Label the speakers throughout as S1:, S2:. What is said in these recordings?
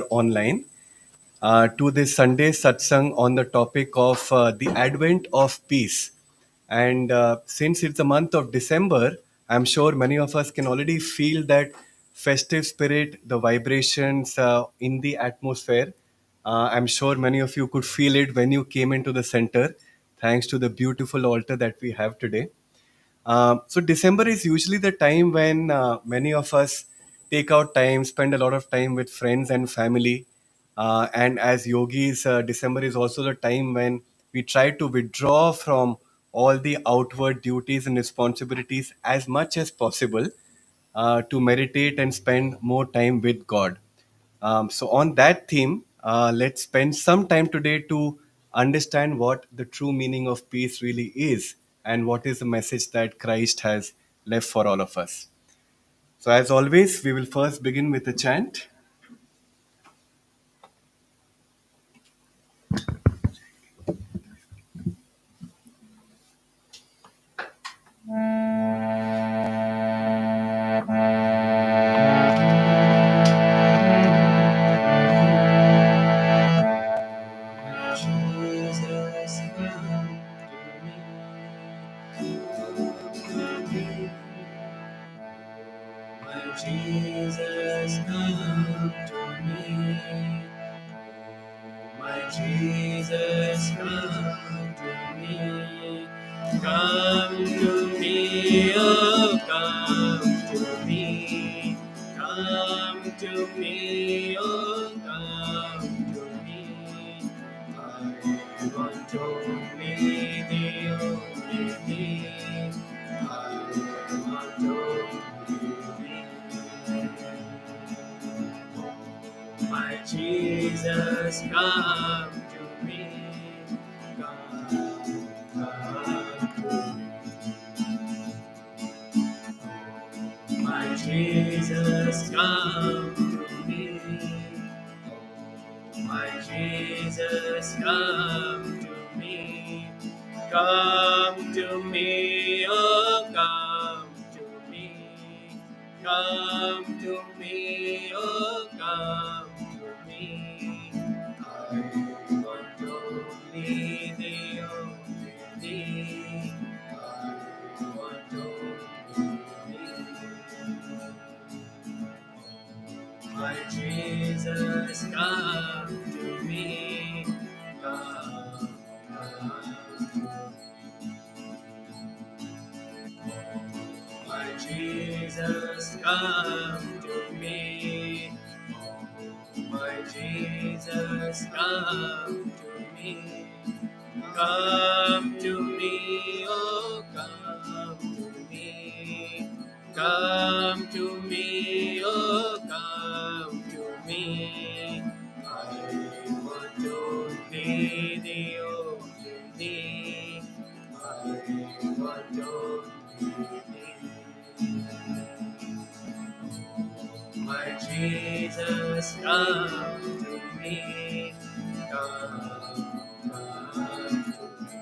S1: online to this Sunday Satsang on the topic of the advent of peace. And since it's the month of December, I'm sure many of us can already feel that festive spirit, the vibrations in the atmosphere. I'm sure many of you could feel it when you came into the center, thanks to the beautiful altar that we have today. So December is usually the time when many of us take out time, spend a lot of time with friends and family. And as yogis, December is also the time when we try to withdraw from all the outward duties and responsibilities as much as possible to meditate and spend more time with God. So, on that theme, let's spend some time today to understand what the true meaning of peace really is and what is the message that Christ has left for all of us. So, as always, we will first begin with a chant. Jesus, come to me. My Jesus, come to me. My Jesus, come to me. Come to me, oh, come to me. Come to me, oh, come to me. I want only thee, only thee. I want only thee. My Jesus, come to me. Come to me. My Jesus, come to me. My Jesus, come to me. Come to me, oh, come to me. Come to me, oh, come to me. I want only thee, only thee. I want only thee. My Jesus, come to me. Come, come. My Jesus, come to me. My Jesus, come to me. Come to me, oh, come to me. Come to me, oh, come to me. I want only thee, only thee. I want only thee. My Jesus, come to me. Come, come to me.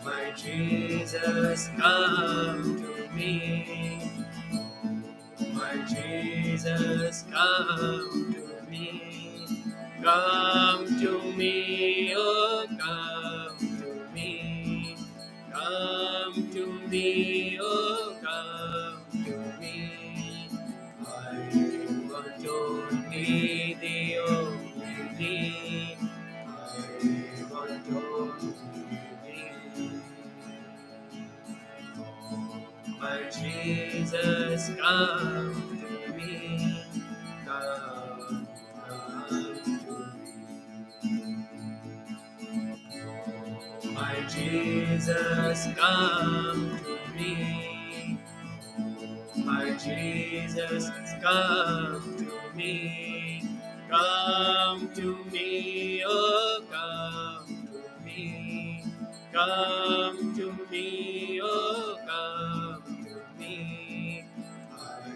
S1: My Jesus, come to me. My Jesus, come to me. Come to me, oh, come to me. Come to me, oh, come to me. I want only thee, only thee. I want only thee. My Jesus, come to me. Come, come to me. My Jesus, come to me. My Jesus, come to me. Come to me, oh, come to me. Come to me, oh, come to me. I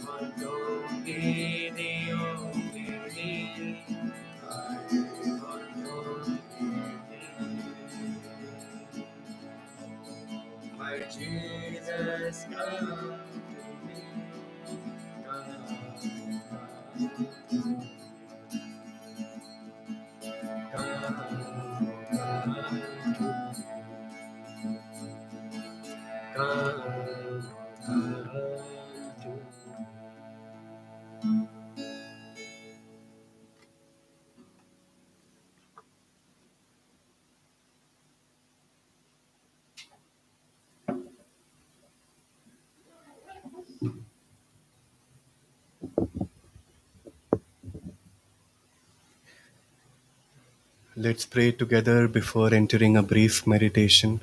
S1: want only thee, only thee. I want only thee. My Jesus, come to me. Come, Let's pray together before entering a brief meditation.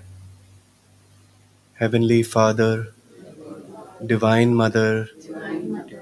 S1: Heavenly Father, Divine Mother,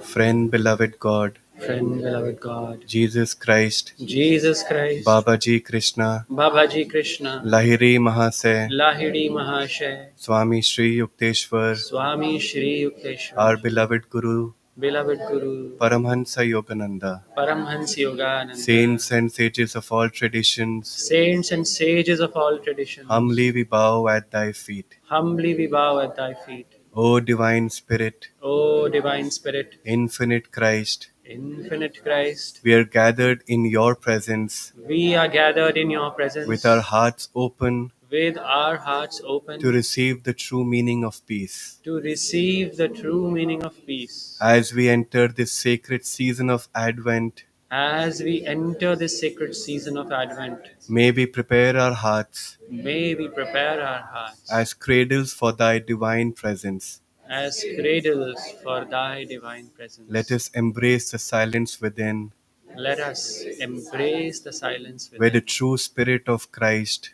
S1: Friend, Beloved God,
S2: Friend, beloved God,
S1: Jesus Christ,
S2: Jesus Christ,
S1: Babaji Krishna,
S2: Babaji Krishna,
S1: Lahiri Mahase,
S2: Lahidi Mahashay,
S1: Swami Sri Yukteswar,
S2: Swami Shri
S1: our
S2: Yukteswar,
S1: beloved Guru,
S2: beloved Guru,
S1: Paramhansa Yogananda,
S2: Paramhans Yogananda,
S1: saints and sages of all traditions,
S2: saints and sages of all traditions,
S1: humbly we bow at thy feet.
S2: humbly we bow at thy feet.
S1: O Divine Spirit,
S2: O Divine Spirit,
S1: Infinite Christ,
S2: Infinite Christ,
S1: we are gathered in your presence
S2: we are gathered in your
S1: with our
S2: presence
S1: hearts open
S2: with our hearts open
S1: to receive the true meaning of peace.
S2: to receive the true meaning of peace.
S1: As we enter this sacred season of Advent,
S2: As we enter this sacred season of Advent,
S1: may we prepare our hearts
S2: may we prepare our hearts
S1: as cradles for thy divine presence.
S2: as cradles for thy divine
S1: Let
S2: presence.
S1: us embrace the silence within,
S2: Let us embrace the silence
S1: where the
S2: within,
S1: true Spirit of Christ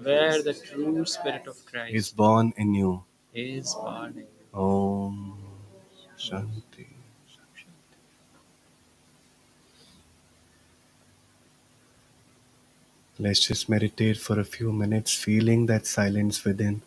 S2: where the true Spirit of
S1: is
S2: Christ
S1: born anew.
S2: is born.
S1: Om Shanti. Let's just meditate for a few minutes, feeling that silence within.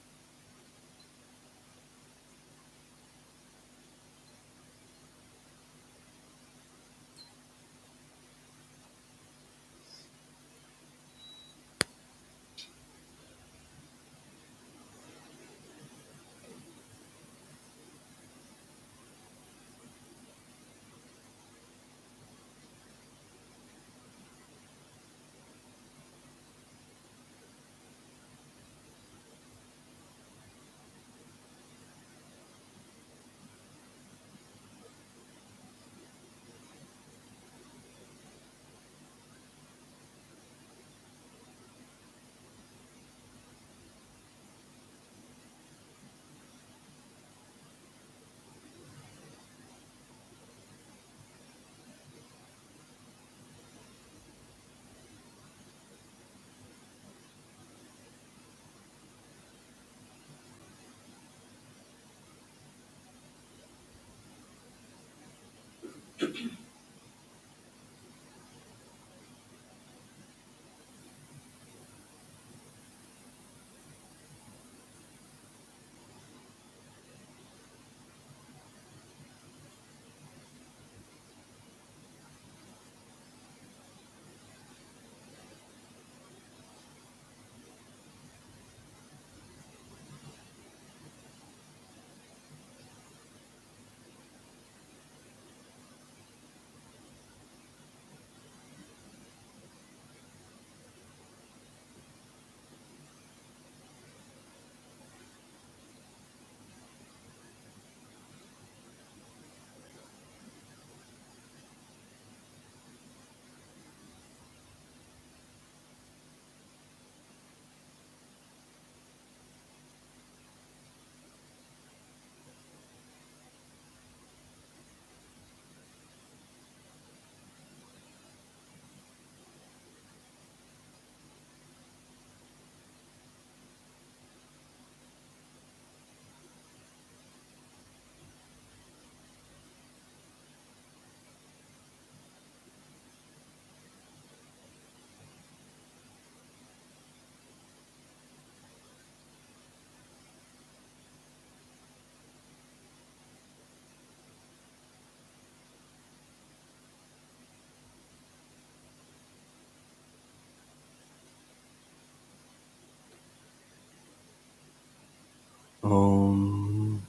S1: Om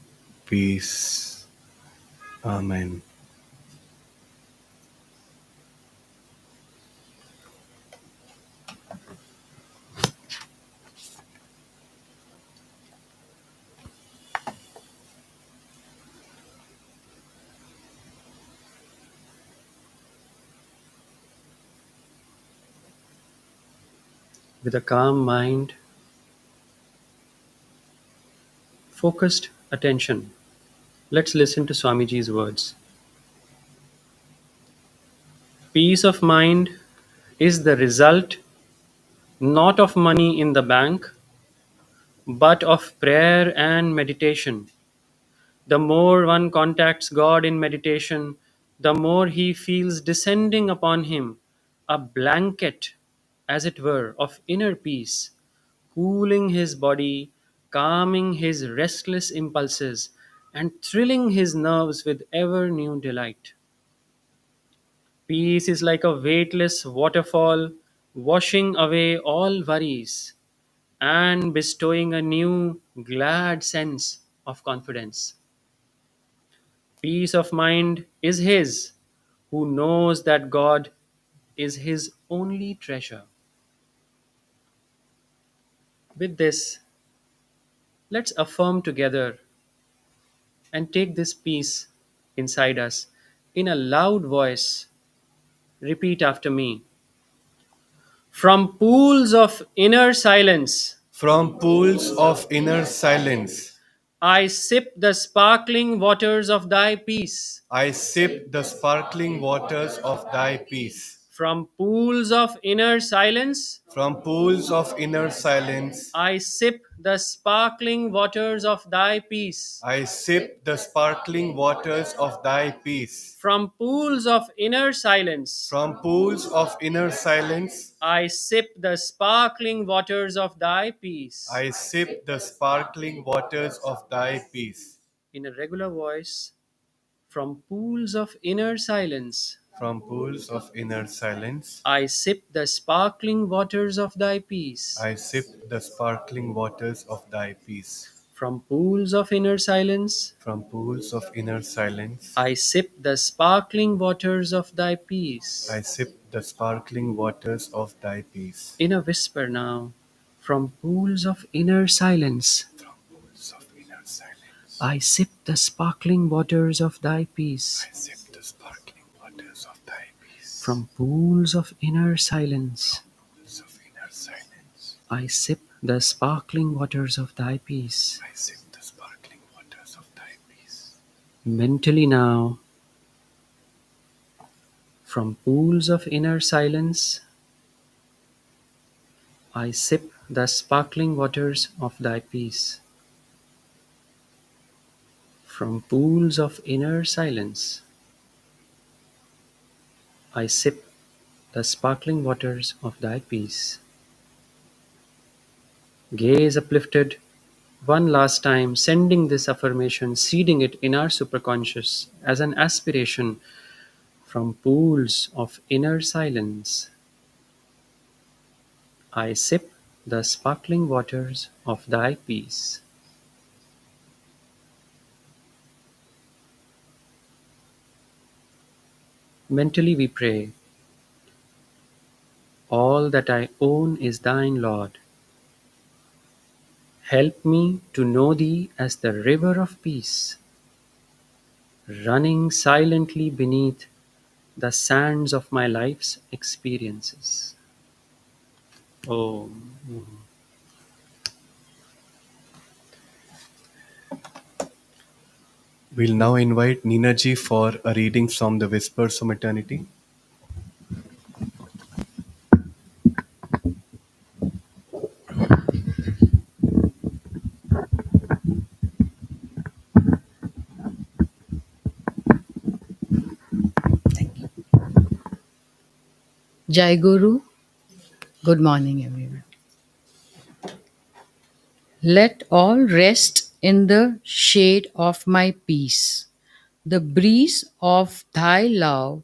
S1: Peace. Amen.
S2: With a calm mind, focused attention, let's listen to Swamiji's words. Peace of mind is the result not of money in the bank, but of prayer and meditation. The more one contacts God in meditation, the more he feels descending upon him a blanket, as it were, of inner peace, cooling his body, calming his restless impulses, and thrilling his nerves with ever new delight. Peace is like a weightless waterfall, washing away all worries and bestowing a new, glad sense of confidence. Peace of mind is his who knows that God is his only treasure. With this, let's affirm together and take this peace inside us in a loud voice. Repeat after me. From pools of inner silence,
S1: From pools of inner silence,
S2: I sip the sparkling waters of thy peace.
S1: I sip the sparkling waters of thy peace.
S2: From pools of inner silence,
S1: From pools of inner silence,
S2: I sip the sparkling waters of thy peace.
S1: I sip the sparkling waters of thy peace.
S2: From pools of inner silence,
S1: From pools of inner silence,
S2: I sip the sparkling waters of thy peace.
S1: I sip the sparkling waters of thy peace.
S2: In a regular voice, from pools of inner silence,
S1: From pools of inner silence,
S2: I sip the sparkling waters of thy peace.
S1: I sip the sparkling waters of thy peace.
S2: From pools of inner silence,
S1: From pools of inner silence,
S2: I sip the sparkling waters of thy peace.
S1: I sip the sparkling waters of thy peace.
S2: In a whisper now, from pools of inner silence,
S1: From pools of inner silence,
S2: I sip the sparkling waters of thy peace.
S1: I sip the sparkling waters of thy peace.
S2: From pools of inner silence,
S1: Pools of inner silence,
S2: I sip the sparkling waters of thy peace.
S1: I sip the sparkling waters of thy peace.
S2: Mentally now, from pools of inner silence, I sip the sparkling waters of thy peace. From pools of inner silence, I sip the sparkling waters of thy peace. Gaze uplifted one last time, sending this affirmation, seeding it in our superconscious as an aspiration from pools of inner silence. I sip the sparkling waters of thy peace. Mentally we pray, all that I own is thine, Lord. Help me to know thee as the river of peace, running silently beneath the sands of my life's experiences. Oh,
S1: We'll now invite Nina ji for a reading from the Whispers of Eternity.
S3: Jai Guru, good morning, everyone. Let all rest in the shade of my peace. The breeze of thy love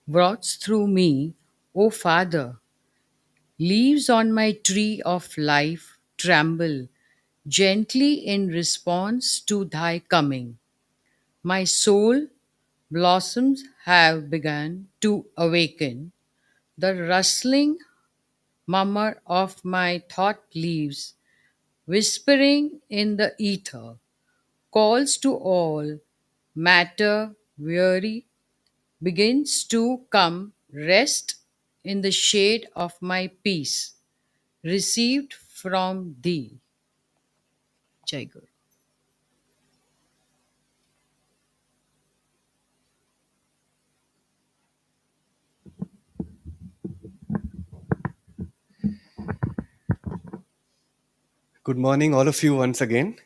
S3: blots through me, O Father. Leaves on my tree of life tremble gently in response to thy coming. My soul blossoms have begun to awaken. The rustling murmur of my thought leaves whispering in the ether, calls to all matter weary, begins to come rest in the shade of my peace. received from thee. Jai Guru.
S1: Good morning, all of you, once again.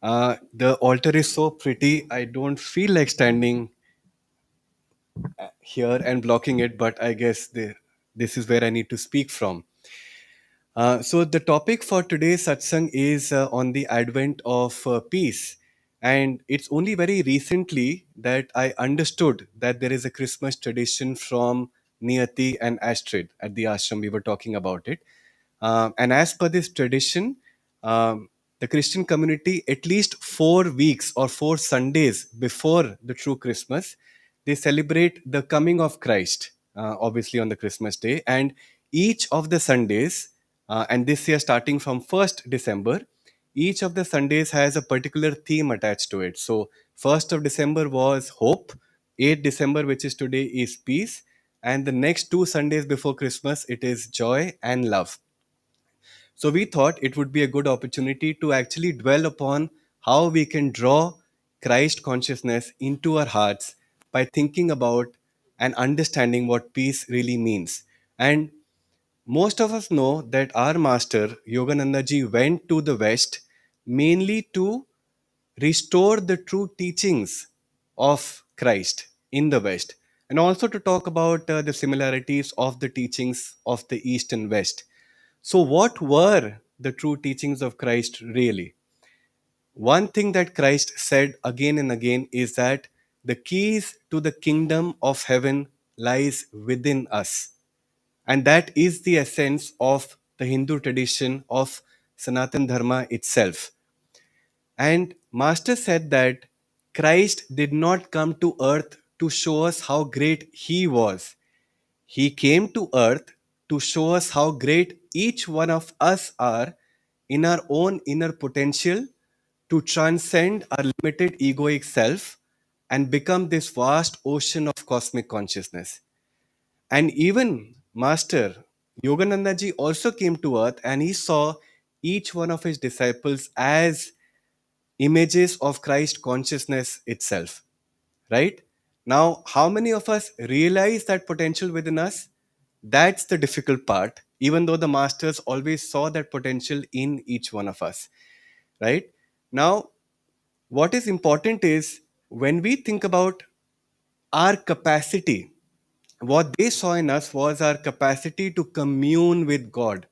S1: The altar is so pretty. I don't feel like standing here and blocking it, but I guess this is where I need to speak from. So, the topic for today's satsang is on the advent of peace. And it's only very recently that I understood that there is a Christmas tradition from Niyati and Astrid at the ashram. We were talking about it. And as per this tradition, the Christian community, at least 4 weeks or 4 Sundays before the true Christmas, they celebrate the coming of Christ, obviously on the Christmas day. And each of the Sundays, and this year starting from 1st December, each of the Sundays has a particular theme attached to it. So, 1st of December was hope, 8th December, which is today, is peace, and the next 2 Sundays before Christmas, it is joy and love. So we thought it would be a good opportunity to actually dwell upon how we can draw Christ consciousness into our hearts by thinking about and understanding what peace really means. And most of us know that our master Yogananda ji went to the West mainly to restore the true teachings of Christ in the West, and also to talk about the similarities of the teachings of the East and West. So, what were the true teachings of Christ really? One thing that Christ said again and again is that the keys to the kingdom of heaven lies within us. And that is the essence of the Hindu tradition of Sanatan Dharma itself. And Master said that Christ did not come to earth to show us how great he was. He came to earth to show us how great each one of us are in our own inner potential to transcend our limited egoic self and become this vast ocean of cosmic consciousness. And even Master Yogananda ji also came to earth and he saw each one of his disciples as images of Christ consciousness itself, right? Now, how many of us realize that potential within us? That's the difficult part, even though the masters always saw that potential in each one of us, right? Now, what is important is when we think about our capacity, what they saw in us was our capacity to commune with God.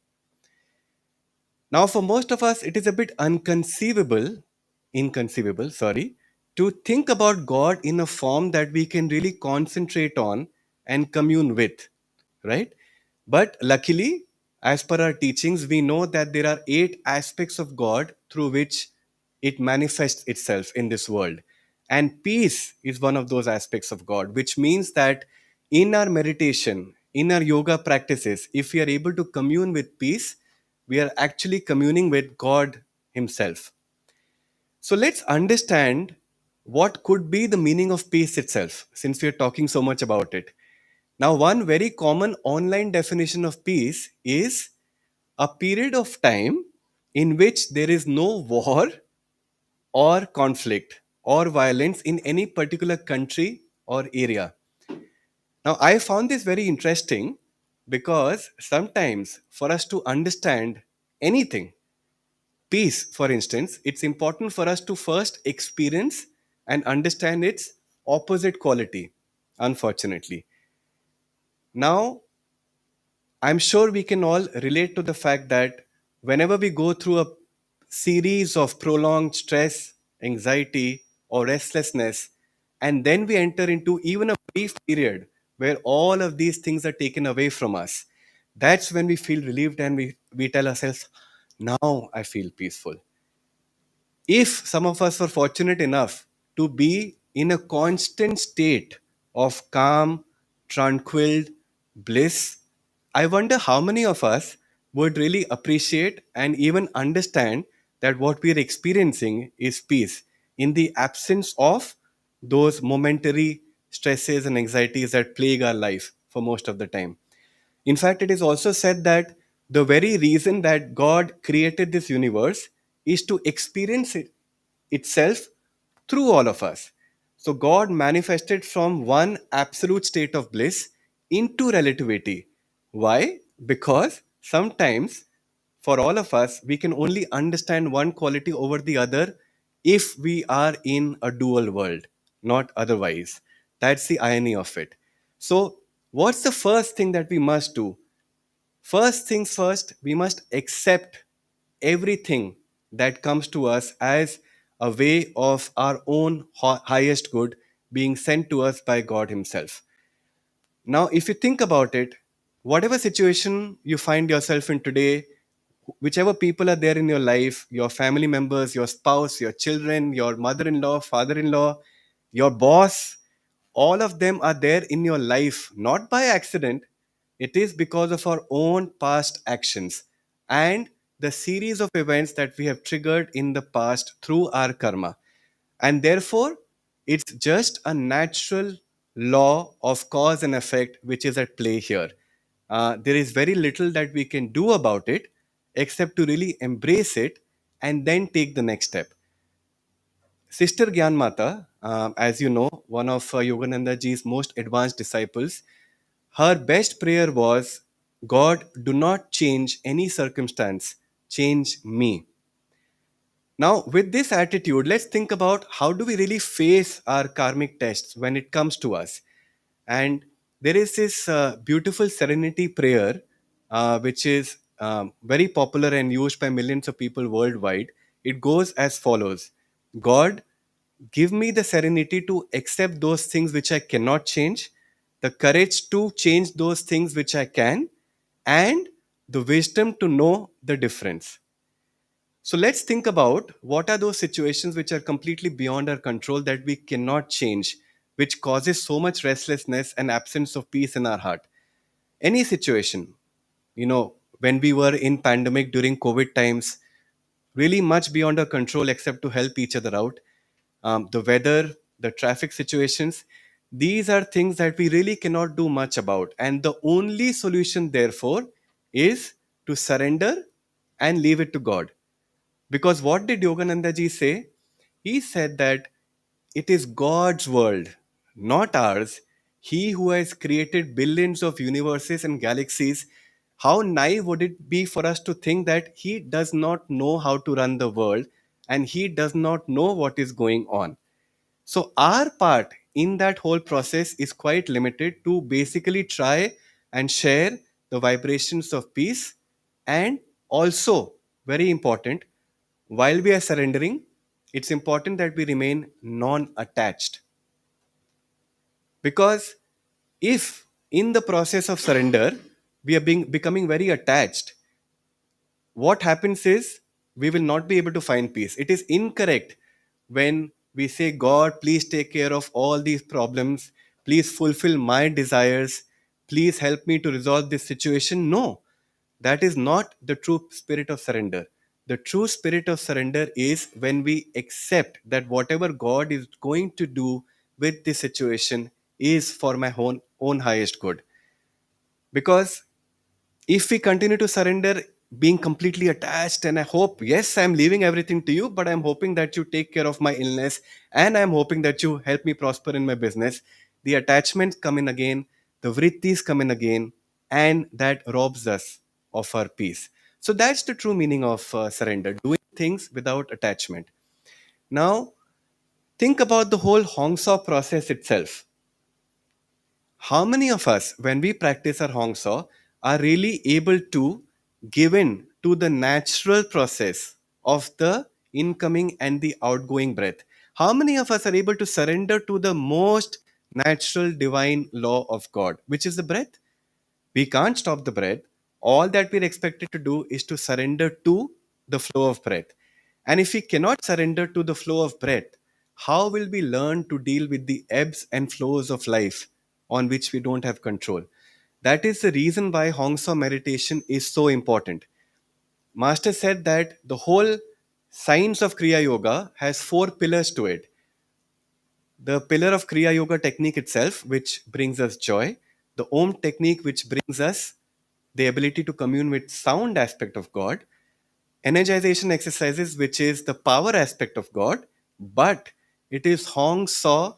S1: Now, for most of us, it is a bit inconceivable, sorry, to think about God in a form that we can really concentrate on and commune with, right? But luckily, as per our teachings, we know that there are 8 aspects of God through which it manifests itself in this world. And peace is one of those aspects of God, which means that in our meditation, in our yoga practices, if we are able to commune with peace, we are actually communing with God Himself. So let's understand what could be the meaning of peace itself, since we are talking so much about it. Now, one very common online definition of peace is a period of time in which there is no war or conflict or violence in any particular country or area. Now, I found this very interesting because sometimes for us to understand anything, peace, for instance, it's important for us to first experience and understand its opposite quality, unfortunately. Now, I'm sure we can all relate to the fact that whenever we go through a series of prolonged stress, anxiety, or restlessness, and then we enter into even a brief period where all of these things are taken away from us, that's when we feel relieved and we tell ourselves, now I feel peaceful. If some of us were fortunate enough to be in a constant state of calm, tranquil bliss, I wonder how many of us would really appreciate and even understand that what we are experiencing is peace in the absence of those momentary stresses and anxieties that plague our life for most of the time. In fact, it is also said that The very reason that God created this universe is to experience it itself through all of us. So God manifested from one absolute state of bliss into relativity. Why? Because sometimes for all of us, we can only understand one quality over the other if we are in a dual world, not otherwise. That's the irony of it. So, what's the first thing that we must do? First things first, we must accept everything that comes to us as a way of our own highest good being sent to us by God Himself. Now, if you think about it, whatever situation you find yourself in today, whichever people are there in your life, your family members, your spouse, your children, your mother in law, father in law, your boss, all of them are there in your life not by accident. It is because of our own past actions and the series of events that we have triggered in the past through our karma. And therefore, it's just a natural law of cause and effect which is at play here. There is very little that we can do about it except to really embrace it and then take the next step. Sister Gyan Mata, as you know, one of Yogananda ji's most advanced disciples, her best prayer was, God, do not change any circumstance, change me. Now, with this attitude, let's think about how do we really face our karmic tests when it comes to us. And there is this beautiful serenity prayer, which is very popular and used by millions of people worldwide. It goes as follows: God, give me the serenity to accept those things which I cannot change, the courage to change those things which I can, and the wisdom to know the difference. So let's think about what are those situations which are completely beyond our control that we cannot change, which causes so much restlessness and absence of peace in our heart. Any situation, when we were in pandemic during COVID times, really much beyond our control except to help each other out. The weather, the traffic situations, these are things that we really cannot do much about. And the only solution, therefore, is to surrender and leave it to God. Because what did Yogananda ji say? He said that it is God's world, not ours. He who has created billions of universes and galaxies. How naive would it be for us to think that He does not know how to run the world and He does not know what is going on? So, our part in that whole process is quite limited to basically try and share the vibrations of peace, and also, very important, while we are surrendering, it's important that we remain non attached. Because if in the process of surrender we are becoming very attached, what happens is we will not be able to find peace. It is incorrect when we say, God, please take care of all these problems, please fulfill my desires, please help me to resolve this situation. No, that is not the true spirit of surrender. The true spirit of surrender is when we accept that whatever God is going to do with this situation is for my own highest good. Because if we continue to surrender, being completely attached, and I hope, yes, I'm leaving everything to you, but I'm hoping that you take care of my illness, and I'm hoping that you help me prosper in my business, the attachments come in again, the vrittis come in again, and that robs us of our peace. So that's the true meaning of surrender, doing things without attachment. Now, think about the whole hongsa process itself. How many of us, when we practice our Hong Saw, are really able to give in to the natural process of the incoming and the outgoing breath? How many of us are able to surrender to the most natural divine law of God, which is the breath? We can't stop the breath. All that we're expected to do is to surrender to the flow of breath. And if we cannot surrender to the flow of breath, how will we learn to deal with the ebbs and flows of life on which we don't have control? That is the reason why Hong Sau meditation is so important. Master said that the whole science of Kriya Yoga has four pillars to it. The pillar of Kriya Yoga technique itself, which brings us joy, the Om technique, which brings us the ability to commune with sound aspect of God, energization exercises, which is the power aspect of God, but it is Hong Saw,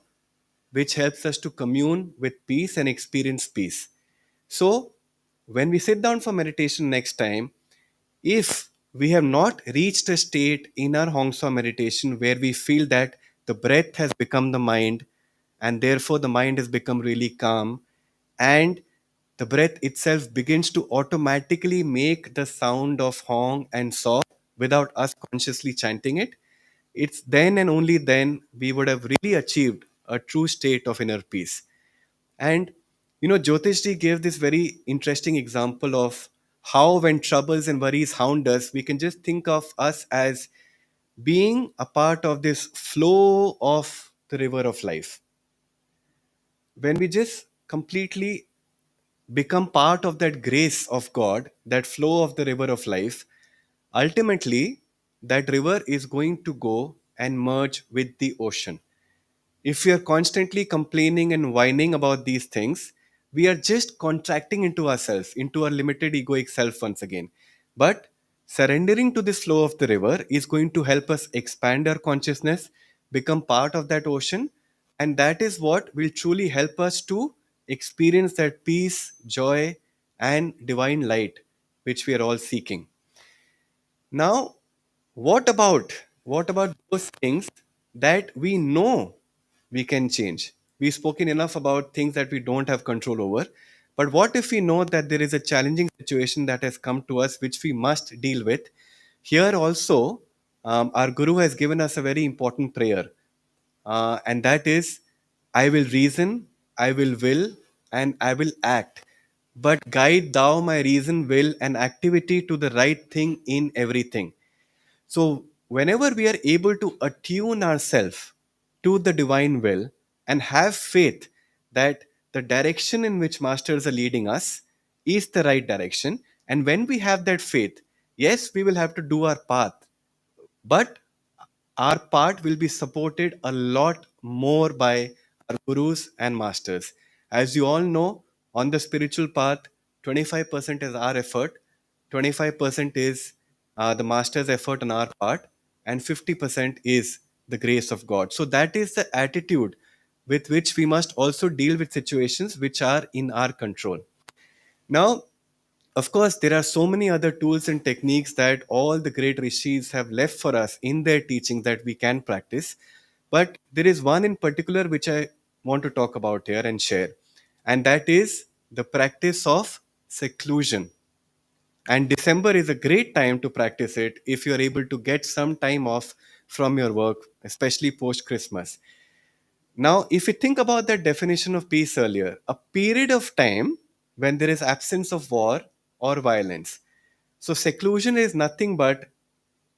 S1: which helps us to commune with peace and experience peace. So, when we sit down for meditation next time, if we have not reached a state in our Hong Saw meditation where we feel that the breath has become the mind, and therefore the mind has become really calm, and the breath itself begins to automatically make the sound of Hong and Saw without us consciously chanting it, it's then and only then we would have really achieved a true state of inner peace. And Jyotishji gave this very interesting example of how, when troubles and worries hound us, we can just think of us as being a part of this flow of the river of life. When we just completely become part of that grace of God, that flow of the river of life, ultimately that river is going to go and merge with the ocean. If we are constantly complaining and whining about these things, we are just contracting into ourselves, into our limited egoic self once again. But surrendering to this flow of the river is going to help us expand our consciousness, become part of that ocean, and that is what will truly help us to experience that peace, joy, and divine light which we are all seeking. Now, what about those things that we know we can change? We've spoken enough about things that we don't have control over. But what if we know that there is a challenging situation that has come to us which we must deal with? Here also, our Guru has given us a very important prayer, and that is, I will reason, I will, and I will act. But guide thou my reason, will, and activity to the right thing in everything. So, whenever we are able to attune ourselves to the divine will and have faith that the direction in which masters are leading us is the right direction, and when we have that faith, yes, we will have to do our path, but our part will be supported a lot more by our gurus and masters. As you all know, on the spiritual path, 25% is our effort, 25% is the master's effort on our part, and 50% is the grace of God. So, that is the attitude with which we must also deal with situations which are in our control. Now, of course, there are so many other tools and techniques that all the great rishis have left for us in their teaching that we can practice. But there is one in particular which I want to talk about here and share, and that is the practice of seclusion. And December is a great time to practice it if you're able to get some time off from your work, especially post Christmas. Now, if you think about that definition of peace earlier, a period of time when there is absence of war or violence. So, seclusion is nothing but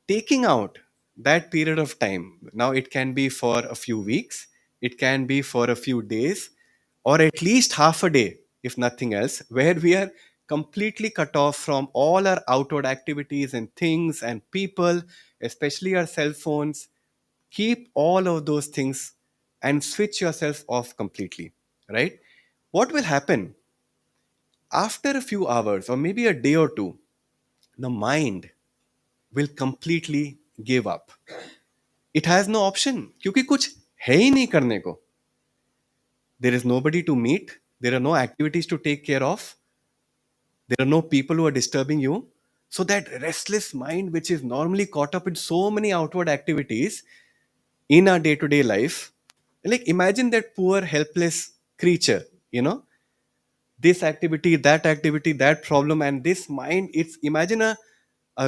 S1: taking out that period of time. Now, it can be for a few weeks, it can be for a few days, or at least half a day, if nothing else, where we are completely cut off from all our outward activities and things and people, especially our cell phones. Keep all of those things and switch yourself off completely, right? What will happen after a few hours or maybe a day or two? The mind will completely give up. It has no option क्योंकि कुछ है ही नहीं करने को. There is nobody to meet, there are no activities to take care of, there are no people who are disturbing you. So that restless mind, which is normally caught up in so many outward activities in our day-to-day life, like imagine that poor helpless creature, you know this activity, that problem, and this mind, it's imagine a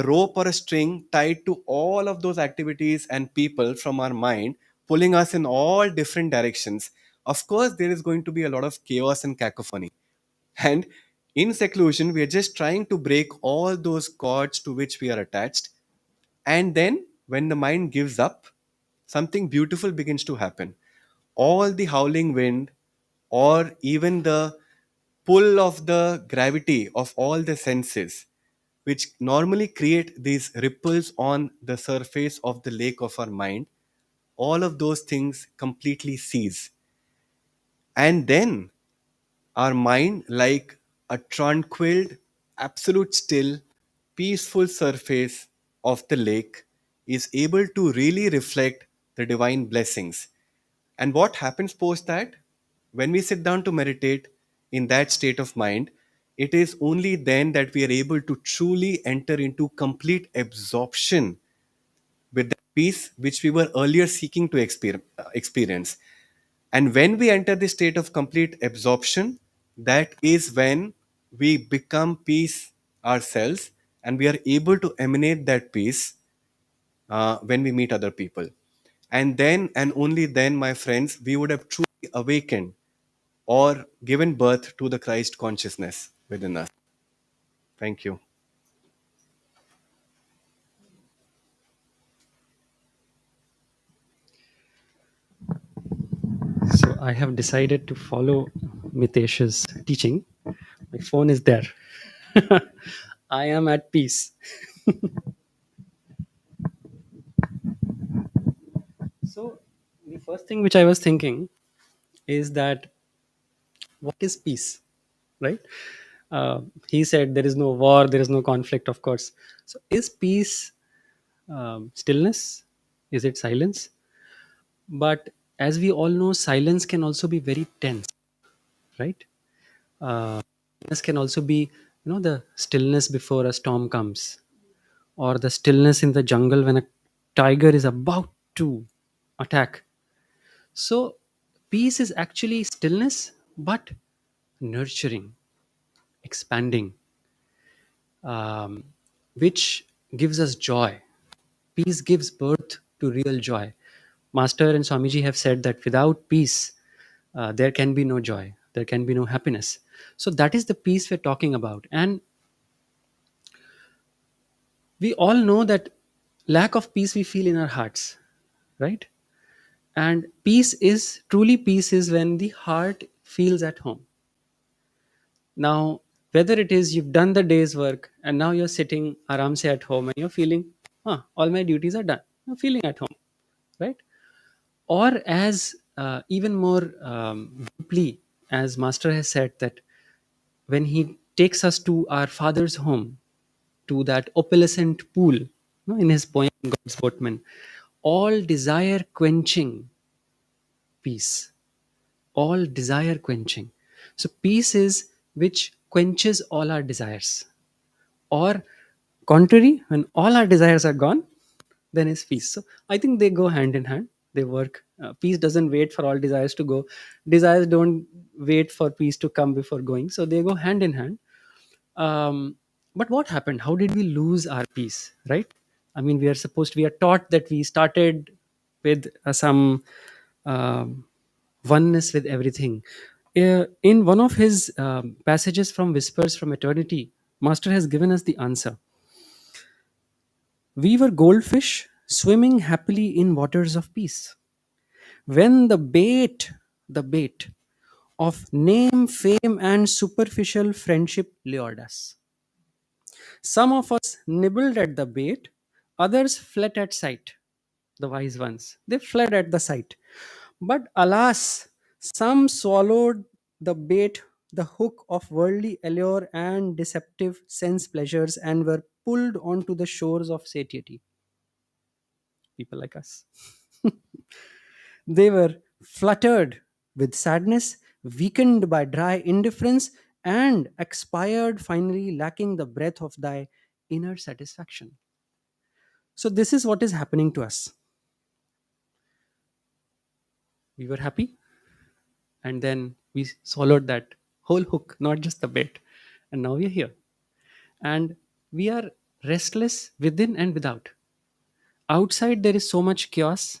S1: rope or a string tied to all of those activities and people from our mind, pulling us in all different directions. Of course there is going to be a lot of chaos and cacophony, and in seclusion we are just trying to break all those cords to which we are attached. And then, when the mind gives up, something beautiful begins to happen. All the howling wind, or even the pull of the gravity of all the senses, which normally create these ripples on the surface of the lake of our mind, all of those things completely cease. And then our mind, like a tranquil, absolute still, peaceful surface of the lake is able to really reflect the divine blessings. And what happens post that? When we sit down to meditate in that state of mind, it is only then that we are able to truly enter into complete absorption with that peace which we were earlier seeking to experience. And when we enter the state of complete absorption, that is when we become peace ourselves, and we are able to emanate that peace when we meet other people. And then and only then, my friends, we would have truly awakened or given birth to the Christ consciousness within us. Thank you.
S2: So I have decided to follow Mitesh's teaching. My phone is there. I am at peace. So the first thing which I was thinking is that what is peace, right? Uh, he said there is no war, there is no conflict, of course. So is peace stillness? Is it silence? But as we all know, silence can also be very tense, right? This can also be, the stillness before a storm comes, or the stillness in the jungle when a tiger is about to attack. So, peace is actually stillness, but nurturing, expanding, um, which gives us joy. Peace gives birth to real joy. Master and Swamiji have said that without peace, there can be no joy, there can be no happiness. So, that is the peace we're talking about. And we all know that lack of peace we feel in our hearts, right? And peace is when the heart feels at home. Now, whether it is you've done the day's work and now you're sitting aram se at home and you're feeling, all my duties are done, you're feeling at home, right? Or as even more deeply, as master has said, that when he takes us to our father's home, to that opalescent pool, in his poem God's Boatman, all desire quenching peace, all desire quenching. So peace is which quenches all our desires. Or contrary, when all our desires are gone, then is peace. So I think they go hand in hand. They work. Peace doesn't wait for all desires to go. Desires don't wait for peace to come before going. So they go hand in hand. um, but what happened? How did we lose our peace, right? I mean, we are taught that we started with some um, oneness with everything. In one of his passages from Whispers from Eternity, master has given us the answer. We were goldfish swimming happily in waters of peace when the bait of name, fame, and superficial friendship lured us. Some of us nibbled at the bait, others fled at sight. The wise ones, they fled at the sight. But alas, some swallowed the bait, the hook of worldly allure and deceptive sense pleasures, and were pulled onto the shores of satiety. People like us. They were fluttered with sadness, weakened by dry indifference, and expired finally, lacking the breath of thy inner satisfaction. So, this is what is happening to us. We were happy, and then we swallowed that whole hook, not just the bait. And now we are here. And we are restless within and without. Outside, there is so much chaos.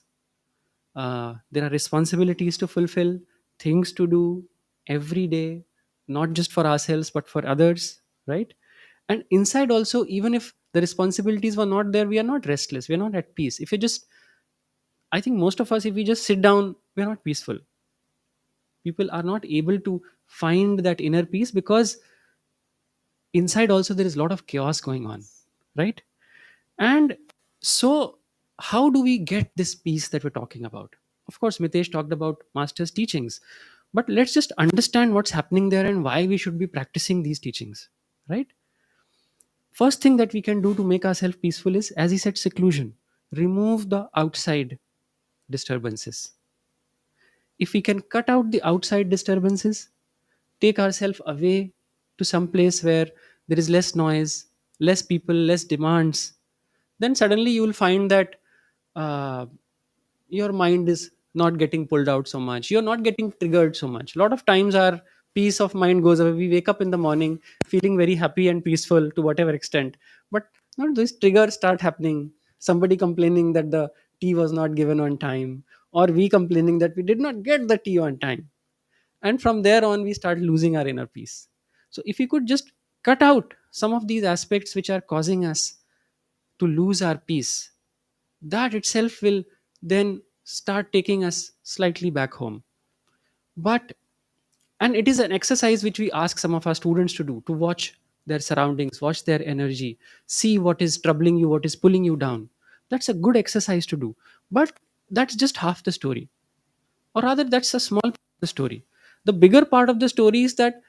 S2: There are responsibilities to fulfill, things to do every day, not just for ourselves, but for others, right? And inside also, even if the responsibilities were not there, we are not restless. We are not at peace. If you just, I think most of us, if we just sit down, we are not peaceful. People are not able to find that inner peace because inside also there is a lot of chaos going on, right? And so how do we get this peace that we're talking about? Of course, Mitesh talked about master's teachings, but let's just understand what's happening there and why we should be practicing these teachings, right? First thing that we can do to make ourselves peaceful is, as he said, seclusion. Remove the outside disturbances. If we can cut out the outside disturbances, take ourselves away to some place where there is less noise, less people, less demands, then suddenly you will find that uh, your mind is not getting pulled out so much. You're not getting triggered so much. A lot of times our peace of mind goes away. We wake up in the morning feeling very happy and peaceful to whatever extent, but not these triggers start happening. Somebody complaining that the tea was not given on time, or we complaining that we did not get the tea on time, and from there on we start losing our inner peace. So if we could just cut out some of these aspects which are causing us to lose our peace, that itself will then start taking us slightly back home. But and it is an exercise which we ask some of our students to do, to watch their surroundings, watch their energy, see what is troubling you, what is pulling you down. That's a good exercise to do. But that's just half the story, or rather that's a small part of the story. The bigger part of the story is that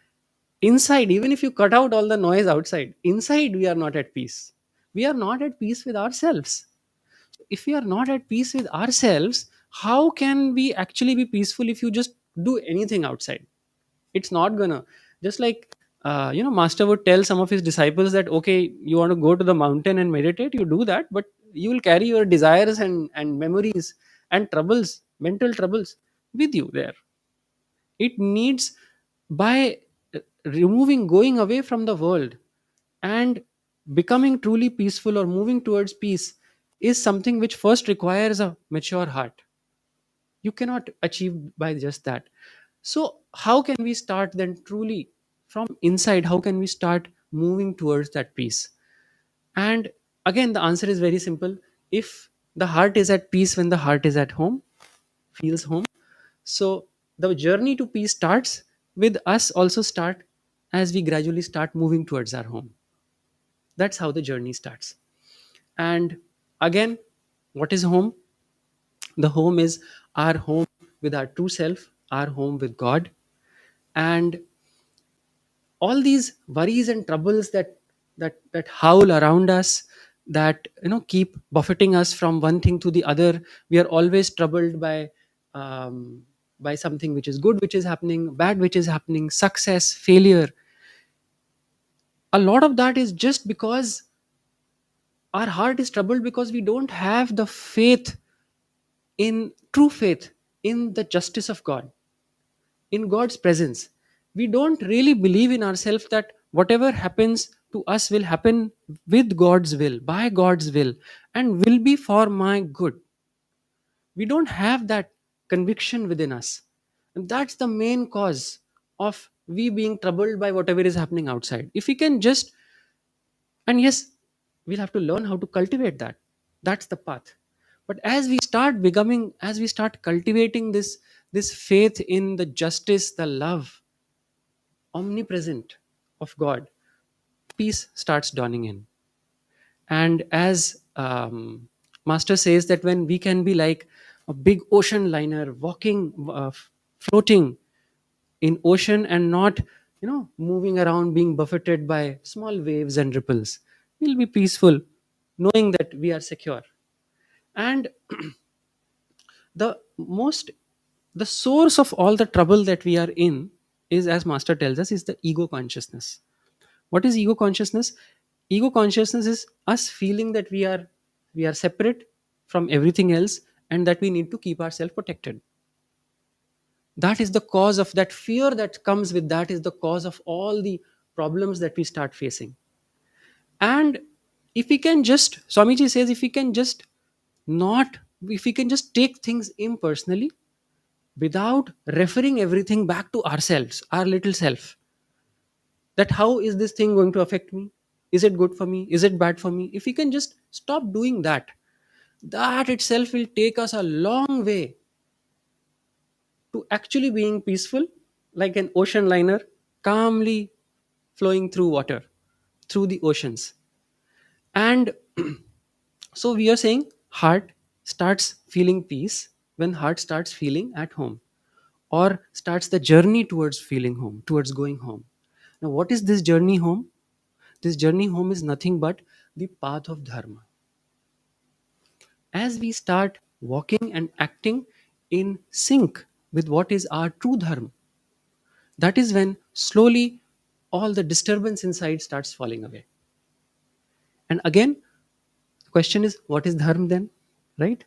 S2: inside, even if you cut out all the noise outside, inside we are not at peace. We are not at peace with ourselves. If we are not at peace with ourselves, how can we actually be peaceful if you just do anything outside? It's not gonna. Just like master would tell some of his disciples that, okay, you want to go to the mountain and meditate, you do that, but you will carry your desires and memories and troubles, mental troubles, with you there. It needs, by removing, going away from the world and becoming truly peaceful or moving towards peace, is something which first requires a mature heart. You cannot achieve by just that. So how can we start then truly from inside? How can we start moving towards that peace? And again, the answer is very simple. If the heart is at peace when the heart is at home, feels home, so the journey to peace starts with us also start as we gradually start moving towards our home. That's how the journey starts. And again, what is home? The home is our home with our true self, our home with God. And all these worries and troubles that howl around us, that keep buffeting us from one thing to the other. We are always troubled by something which is good which is happening, bad which is happening, success, failure. A lot of that is just because our heart is troubled, because we don't have the faith, in true faith, in the justice of God, in God's presence. We don't really believe in ourselves that whatever happens to us will happen with God's will, by God's will, and will be for my good. We don't have that conviction within us. And that's the main cause of we being troubled by whatever is happening outside. If we can just, and yes, we'll have to learn how to cultivate that. That's the path. But as we start cultivating this faith in the justice, the love, omnipresent of God, peace starts dawning in. And as Master says, that when we can be like a big ocean liner walking, floating in ocean, and not moving around being buffeted by small waves and ripples, we'll be peaceful knowing that we are secure. And the most the source of all the trouble that we are in is, as Master tells us, is the ego consciousness. What is ego consciousness? Ego consciousness is us feeling that we are separate from everything else, and that we need to keep ourselves protected. That is the cause of that fear that comes with that, is the cause of all the problems that we start facing. And if we can just, Swamiji says, if we can just not, if we can just take things impersonally, without referring everything back to ourselves, our little self, that how is this thing going to affect me, is it good for me, is it bad for me, if we can just stop doing that, that itself will take us a long way to actually being peaceful, like an ocean liner calmly flowing through water, through the oceans. And so we are saying heart starts feeling peace when heart starts feeling at home, or starts the journey towards feeling home, towards going home. Now what is this journey home? This journey home is nothing but the path of dharma. As we start walking and acting in sync with what is our true dharma, that is when slowly all the disturbance inside starts falling away. And again, the question is, what is dharma then? Right?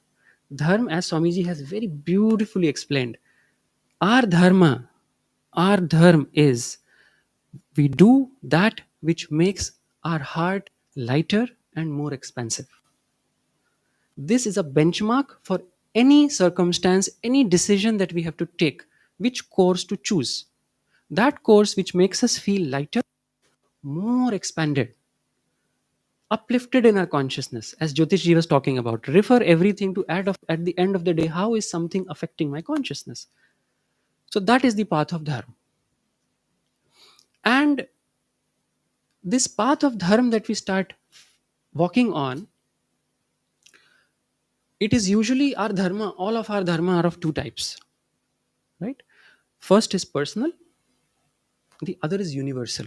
S2: Dharma, as Swamiji has very beautifully explained, our dharma, our dharma is we do that which makes our heart lighter and more expansive. This is a benchmark for any circumstance, any decision that we have to take, which course to choose. That course which makes us feel lighter, more expanded, uplifted in our consciousness, as Jyotish ji was talking about. Refer everything to at the end of the day, how is something affecting my consciousness? So that is the path of dharma. And this path of dharma that we start walking on, it is usually our dharma, all of our dharma are of two types, right? First is personal, the other is universal.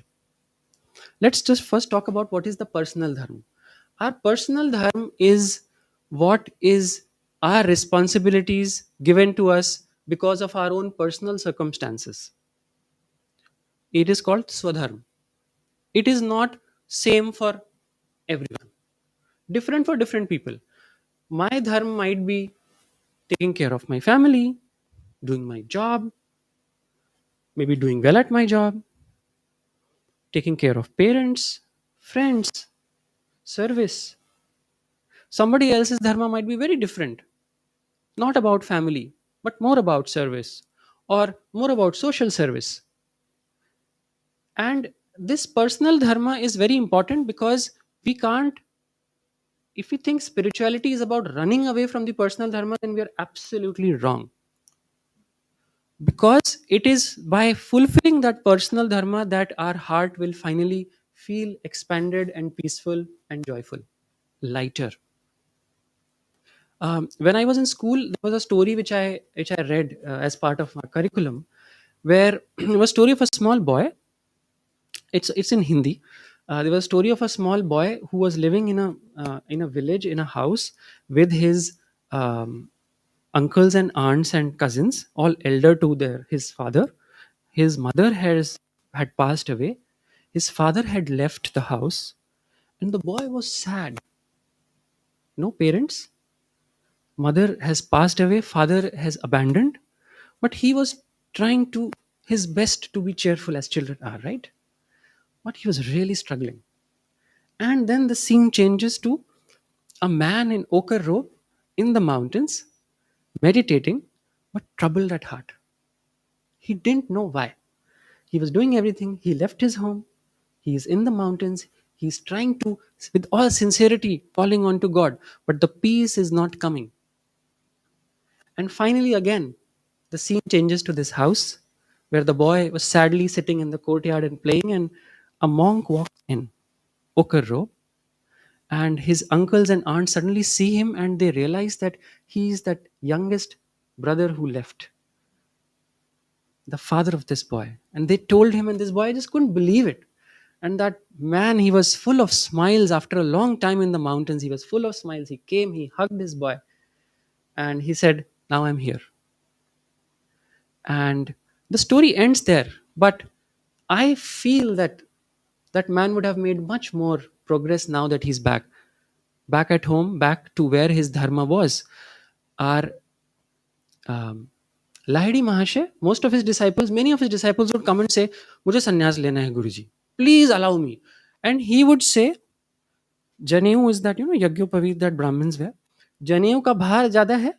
S2: Let's just first talk about what is the personal dharma. Our personal dharma is what is our responsibilities given to us because of our own personal circumstances. It is called swadharma. It is not same for everyone, different for different people. My dharma might be taking care of my family, doing my job, maybe doing well at my job, taking care of parents, friends, service. Somebody else's dharma might be very different, not about family, but more about service or more about social service. And this personal dharma is very important because we can't, if we think spirituality is about running away from the personal dharma, then we are absolutely wrong. Because it is by fulfilling that personal dharma that our heart will finally feel expanded and peaceful and joyful, lighter. When I was in school, there was a story which I read as part of my curriculum, where it was a story of a small boy. It's in Hindi. There was a story of a small boy who was living in a village in a house with his um, uncles and aunts and cousins, all elder to his father. His mother had passed away. His father had left the house, and the boy was sad. No parents, mother has passed away, father has abandoned, but he was trying to his best to be cheerful as children are, right? But he was really struggling. And then the scene changes to a man in ochre robe in the mountains, meditating, but troubled at heart. He didn't know why. He was doing everything. He left his home. He is in the mountains. He's trying to, with all sincerity, calling on to God, but the peace is not coming. And finally, again, the scene changes to this house where the boy was sadly sitting in the courtyard and playing, and a monk walks in, ochre robe, and his uncles and aunts suddenly see him and they realize that he is that youngest brother who left, the father of this boy. And they told him, and this boy just couldn't believe it. And that man, he was full of smiles. After a long time in the mountains, he was full of smiles. He came, he hugged his boy, and he said, now I'm here. And the story ends there. But I feel that that man would have made much more progress now that he's back at home, back to where his dharma was. Our Lahiri Mahashay, most of his disciples, many of his disciples would come and say, मुझे संन्यास लेना है गुरुजी, please allow me. And he would say, जनेऊ is that, यज्ञोपवीत that Brahmins wear, जनेऊ का भार ज्यादा है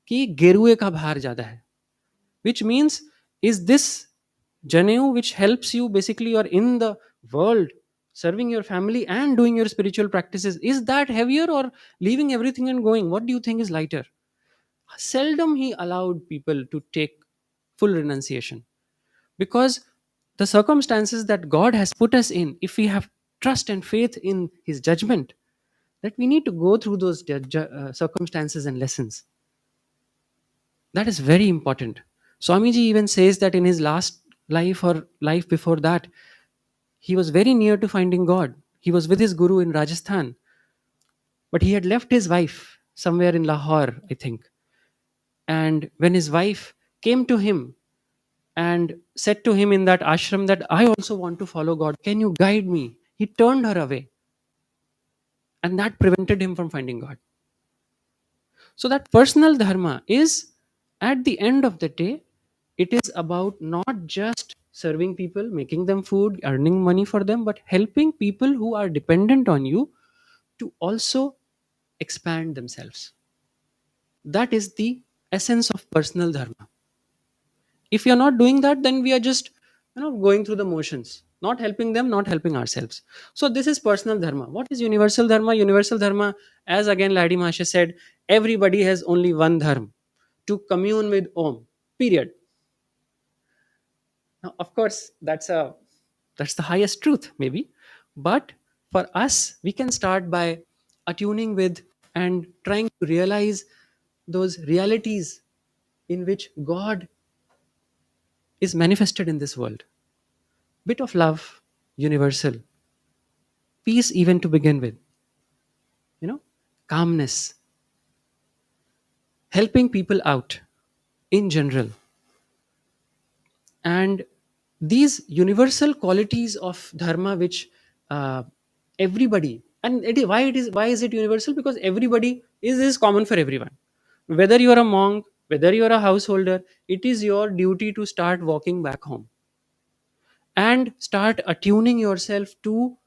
S2: कि गेरुए का भार ज्यादा है? Which means, is this Janeu which helps you basically, or in the world, serving your family and doing your spiritual practices, is that heavier, or leaving everything and going? What do you think is lighter? Seldom he allowed people to take full renunciation, because the circumstances that God has put us in, if we have trust and faith in his judgment, that we need to go through those circumstances and lessons. That is very important. Swamiji even says that in his last life or life before that, He was very near to finding God. He was with his guru in Rajasthan, but he had left his wife somewhere in Lahore, I think. And when his wife came to him and said to him in that ashram that I also want to follow God, can you guide me? He turned her away, and that prevented him from finding God. So that personal dharma is, at the end of the day, it is about not just serving people, making them food, earning money for them, but helping people who are dependent on you to also expand themselves. That is the essence of personal dharma. If you're not doing that, then we are just going through the motions, not helping them, not helping ourselves. So this is personal dharma. What is universal dharma? Universal dharma, as again Ladi Mahasaya said, everybody has only one dharma: to commune with Om, period. Now of course that's the highest truth maybe, but for us we can start by attuning with and trying to realize those realities in which God is manifested in this world. Bit of love, universal. Peace, even to begin with. You know, calmness, helping people out in general. And these universal qualities of dharma, which uh, everybody, and why is it universal? Because everybody is common for everyone. Whether you are a monk, whether you are a householder, it is your duty to start walking back home and start attuning yourself to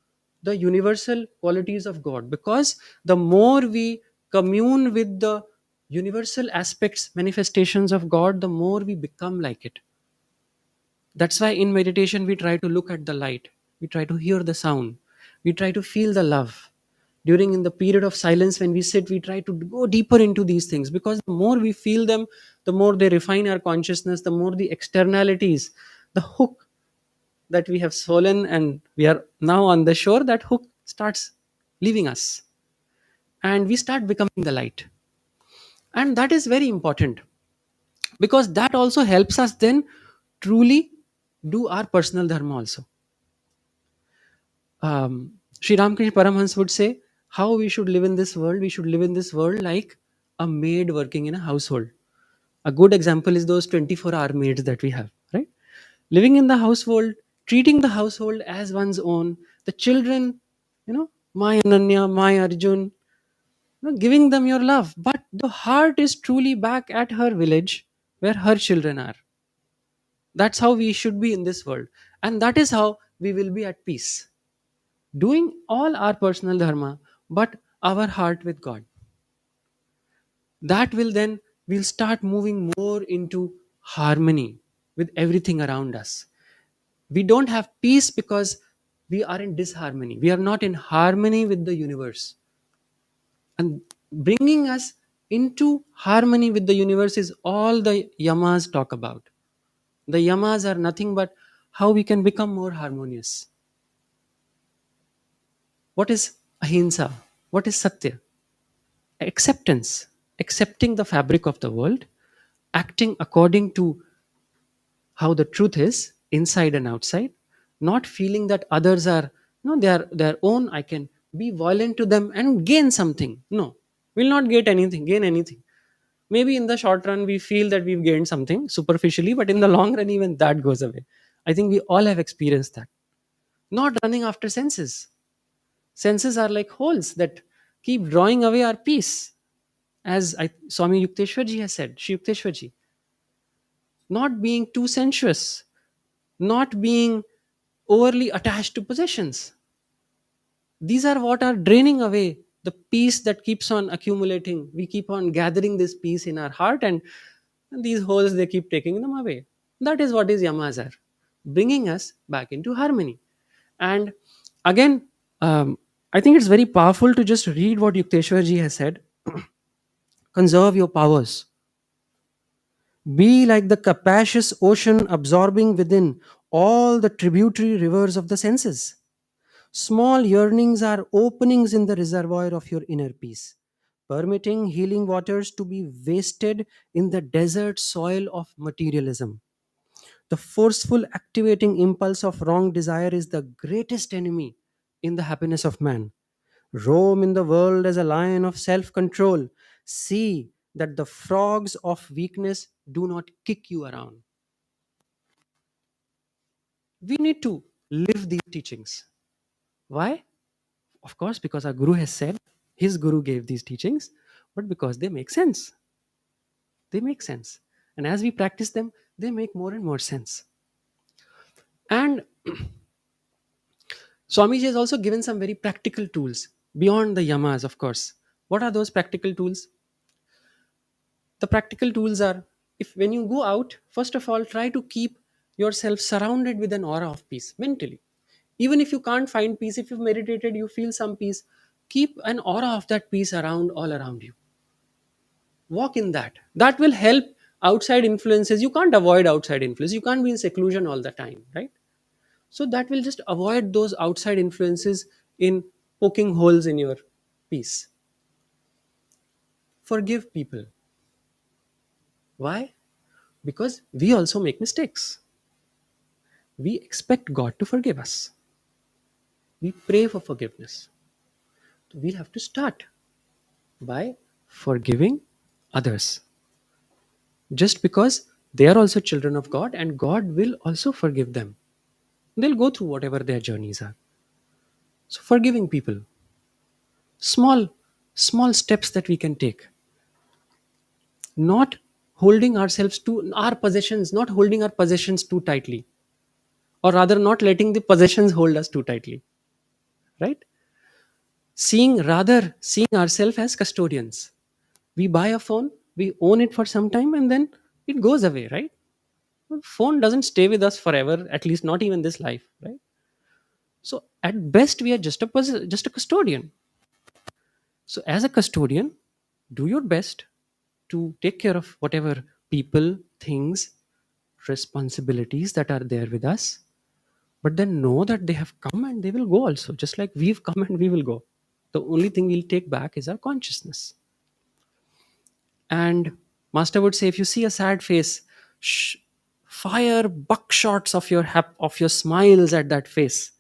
S2: the universal qualities of God, because the more we commune with the universal aspects, manifestations of God, the more we become like it. That's why in meditation we try to look at the light, we try to hear the sound, we try to feel the love. During in the period of silence when we sit, we try to go deeper into these things, because the more we feel them, the more they refine our consciousness, the more the externalities, the hook that we have stolen and we are now on the shore, that hook starts leaving us and we start becoming the light. And that is very important, because that also helps us then truly do our personal dharma also. Sri Ramakrishna Paramhans would say how we should live in this world. We should live in this world like a maid working in a household. A good example is those 24-hour maids that we have, right? Living in the household, treating the household as one's own, the children, my Ananya, my Arjun, giving them your love. But the heart is truly back at her village where her children are. That's how we should be in this world. And that is how we will be at peace. Doing all our personal dharma, but our heart with God. That will then, we'll start moving more into harmony with everything around us. We don't have peace because we are in disharmony. We are not in harmony with the universe. And bringing us into harmony with the universe is all the yamas talk about. The yamas are nothing but how we can become more harmonious. What is ahimsa? What is satya? Acceptance, accepting the fabric of the world, acting according to how the truth is inside and outside, not feeling that others are, no, they are their own, I can be violent to them and gain something. No, will not get anything, gain anything. Maybe in the short run we feel that we've gained something superficially, but in the long run even that goes away. I think we all have experienced that. Not running after senses. Senses are like holes that keep drawing away our peace. As Swami Yukteswarji has said, Shri Yukteswarji, not being too sensuous, not being overly attached to possessions. These are what are draining away the peace that keeps on accumulating. We keep on gathering this peace in our heart, and these holes, they keep taking them away. That is what is yamas are, bringing us back into harmony. And again, I think it's very powerful to just read what Yukteswarji has said. Conserve your powers. Be like the capacious ocean absorbing within all the tributary rivers of the senses. Small yearnings are openings in the reservoir of your inner peace, permitting healing waters to be wasted in the desert soil of materialism. The forceful activating impulse of wrong desire is the greatest enemy in the happiness of man. Roam in the world as a lion of self control. See that the frogs of weakness do not kick you around. We need to live these teachings. Why? Of course, because our Guru has said, his Guru gave these teachings, but because they make sense. They make sense. And as we practice them, they make more and more sense. And Swamiji has also given some very practical tools beyond the yamas, of course. What are those practical tools? The practical tools are, if when you go out, first of all, try to keep yourself surrounded with an aura of peace mentally. Even if you can't find peace, if you've meditated, you feel some peace, keep an aura of that peace around all around you. Walk in that. That will help outside influences. You can't avoid outside influence. You can't be in seclusion all the time, right? So that will just avoid those outside influences in poking holes in your peace. Forgive people. Why? Because we also make mistakes. We expect God to forgive us. We pray for forgiveness. We'll have to start by forgiving others. Just because they are also children of God and God will also forgive them. They'll go through whatever their journeys are. So forgiving people. Small, small steps that we can take. Not holding ourselves to our possessions, not holding our possessions too tightly. Or rather not letting the possessions hold us too tightly. Right? Seeing ourselves as custodians. We buy a phone, we own it for some time, and then it goes away, right? Well, phone doesn't stay with us forever, at least not even this life, right? So at best we are just a custodian. So as a custodian, do your best to take care of whatever people, things, responsibilities that are there with us, but then know that they have come and they will go also, just like we've come and we will go. The only thing we'll take back is our consciousness. And master would say, if you see a sad face, sh- fire buckshots of of your smiles at that face.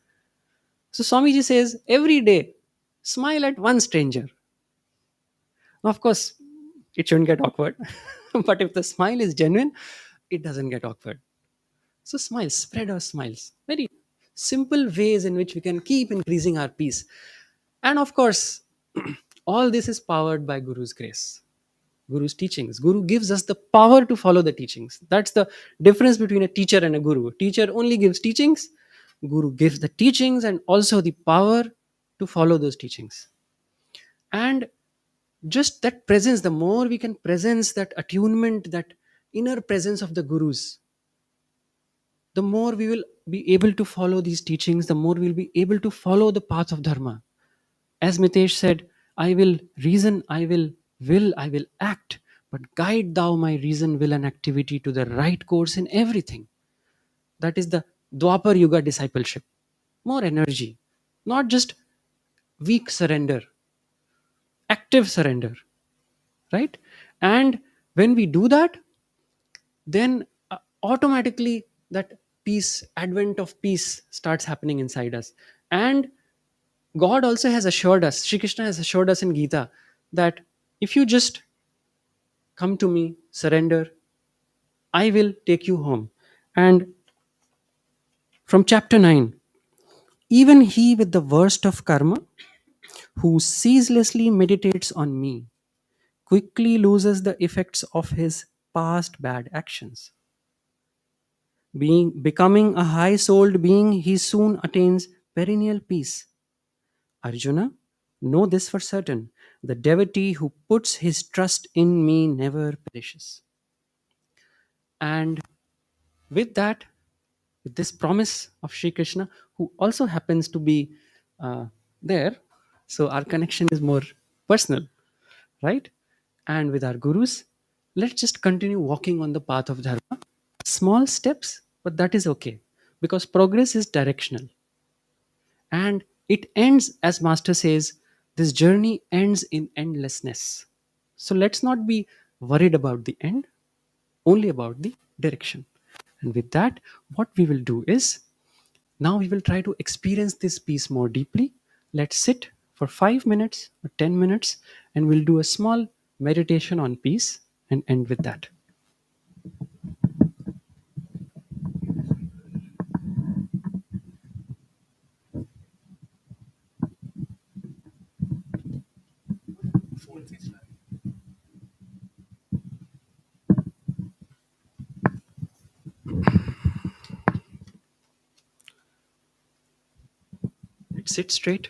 S2: So Swamiji says, every day, smile at one stranger. Now, of course, it shouldn't get awkward. But if the smile is genuine, it doesn't get awkward. So smile, spread our smiles. Very simple ways in which we can keep increasing our peace. And of course, all this is powered by Guru's grace. Guru's teachings. Guru gives us the power to follow the teachings. That's the difference between a teacher and a guru. Teacher only gives teachings. Guru gives the teachings and also the power to follow those teachings. And just that presence, the more we can presence that attunement, that inner presence of the gurus, the more we will be able to follow these teachings, the more we'll be able to follow the path of dharma. As Mitesh said, I will reason, I will act, but guide thou my reason, will, and activity to the right course in everything. That is the Dwapar Yuga discipleship. More energy, not just weak surrender, active surrender, right? And when we do that, then automatically that peace, advent of peace starts happening inside us. And God also has assured us, Shri Krishna has assured us in Gita that if you just come to me, surrender, I will take you home. And from chapter 9, even he with the worst of karma, who ceaselessly meditates on me, quickly loses the effects of his past bad actions. Becoming a high souled being, he soon attains perennial peace. Arjuna, know this for certain: the devotee who puts his trust in me never perishes. And with that, with this promise of Sri Krishna, who also happens to be uh, there, so our connection is more personal, right? And with our gurus, let's just continue walking on the path of dharma. Small steps, but that is okay because progress is directional. And it ends, as Master says, this journey ends in endlessness. So let's not be worried about the end, only about the direction. And with that, what we will do is now we will try to experience this peace more deeply. Let's sit for 5 minutes or 10 minutes and we'll do a small meditation on peace and end with that. Let's sit straight,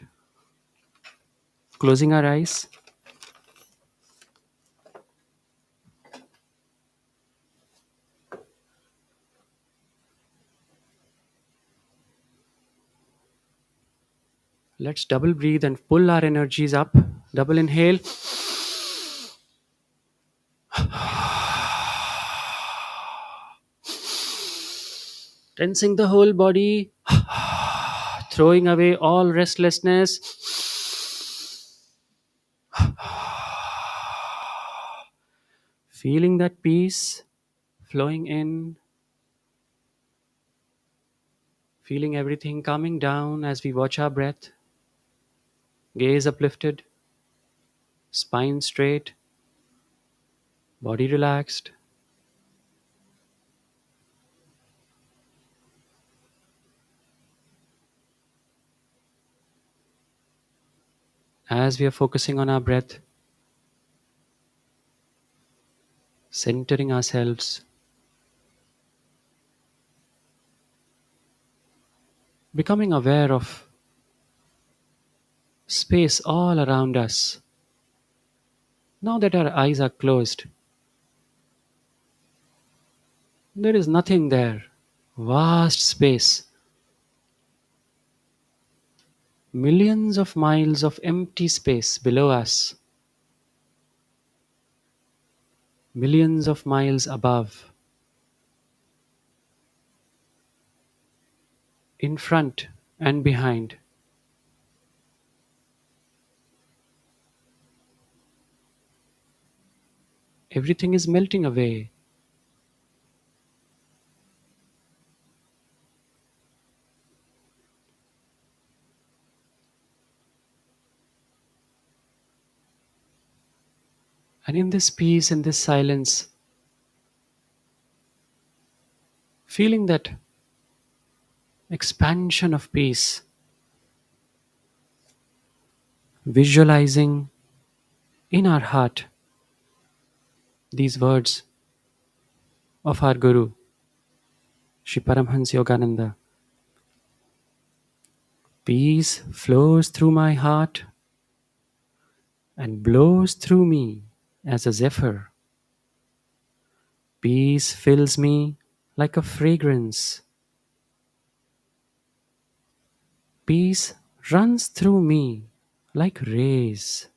S2: closing our eyes. Let's double breathe and pull our energies up. Double inhale, tensing the whole body, throwing away all restlessness, feeling that peace flowing in, feeling everything coming down as we watch our breath, gaze uplifted, spine straight, body relaxed. As we are focusing on our breath, centering ourselves, becoming aware of space all around us. Now that our eyes are closed, there is nothing there. Vast space, millions of miles of empty space below us, millions of miles above, in front and behind. Everything is melting away. And in this peace, in this silence, feeling that expansion of peace, visualizing in our heart these words of our Guru, Shri Paramhans Yogananda. Peace flows through my heart and blows through me as a zephyr. Peace fills me like a fragrance. Peace runs through me like rays.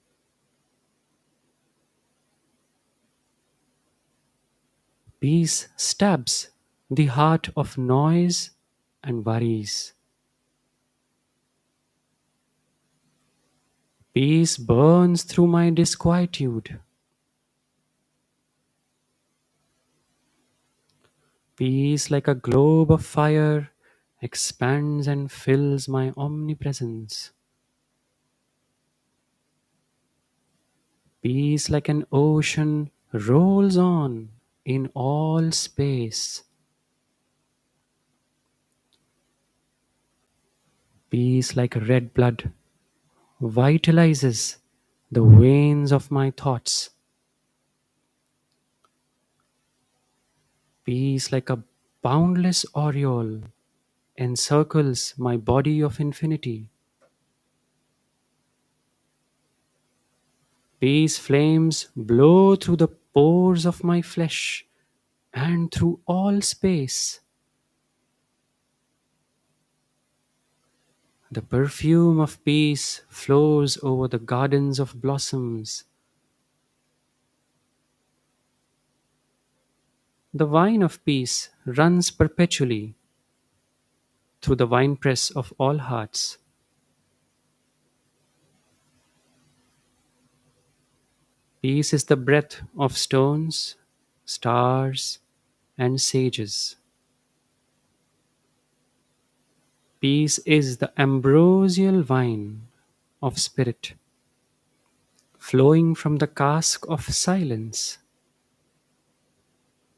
S2: Peace stabs the heart of noise and worries. Peace burns through my disquietude. Peace, like a globe of fire, expands and fills my omnipresence. Peace, like an ocean, rolls on in all space. Peace, like red blood, vitalizes the veins of my thoughts. Peace, like a boundless aureole, encircles my body of infinity. Peace flames blow through the pores of my flesh and through all space. The perfume of peace flows over the gardens of blossoms. The wine of peace runs perpetually through the winepress of all hearts. Peace is the breath of stones, stars, and sages. Peace is the ambrosial wine of spirit, flowing from the cask of silence,